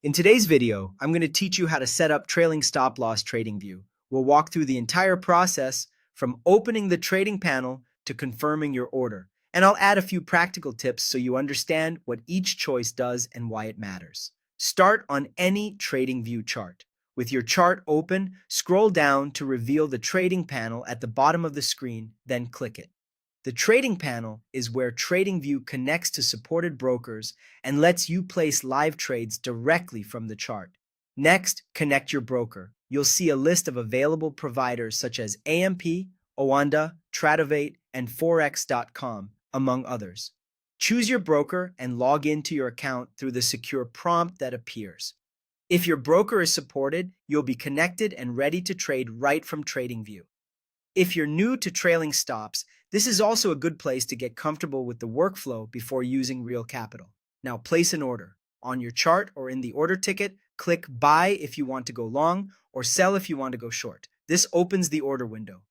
In today's video, I'm going to teach you how to set up trailing stop loss TradingView. We'll walk through the entire process from opening the trading panel to confirming your order. And I'll add a few practical tips so you understand what each choice does and why it matters. Start on any TradingView chart. With your chart open, scroll down to reveal the trading panel at the bottom of the screen, then click it. The trading panel is where TradingView connects to supported brokers and lets you place live trades directly from the chart. Next, connect your broker. You'll see a list of available providers such as AMP, Oanda, Tradovate, and Forex.com, among others. Choose your broker and log into your account through the secure prompt that appears. If your broker is supported, you'll be connected and ready to trade right from TradingView. If you're new to trailing stops, this is also a good place to get comfortable with the workflow before using real capital. Now place an order. On your chart or in the order ticket, click Buy if you want to go long or Sell if you want to go short. This opens the order window.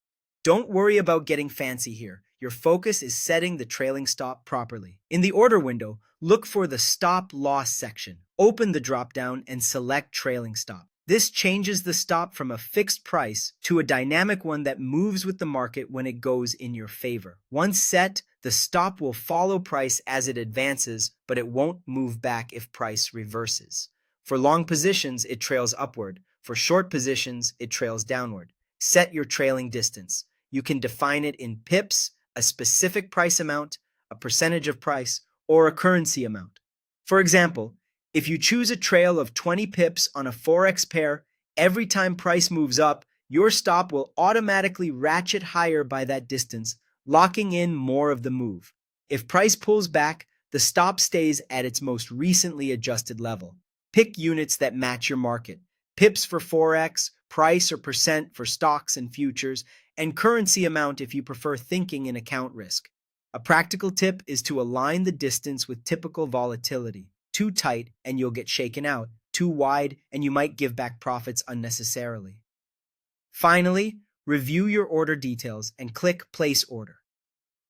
Don't worry about getting fancy here. Your focus is setting the trailing stop properly. In the order window, look for the Stop Loss section. Open the drop-down and select Trailing Stop. This changes the stop from a fixed price to a dynamic one that moves with the market when it goes in your favor. Once set, the stop will follow price as it advances, but it won't move back if price reverses. For long positions, it trails upward. For short positions, it trails downward. Set your trailing distance. You can define it in pips, a specific price amount, a percentage of price, or a currency amount. For example, if you choose a trail of 20 pips on a Forex pair, every time price moves up, your stop will automatically ratchet higher by that distance, locking in more of the move. If price pulls back, the stop stays at its most recently adjusted level. Pick units that match your market. Pips for Forex, price or percent for stocks and futures, and currency amount if you prefer thinking in account risk. A practical tip is to align the distance with typical volatility. Too tight and you'll get shaken out. Too wide and you might give back profits unnecessarily. Finally, review your order details and click Place Order.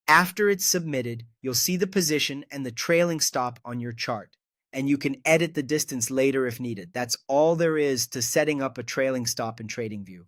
After it's submitted, you'll see the position and the trailing stop on your chart, and you can edit the distance later if needed. That's all there is to setting up a trailing stop in TradingView.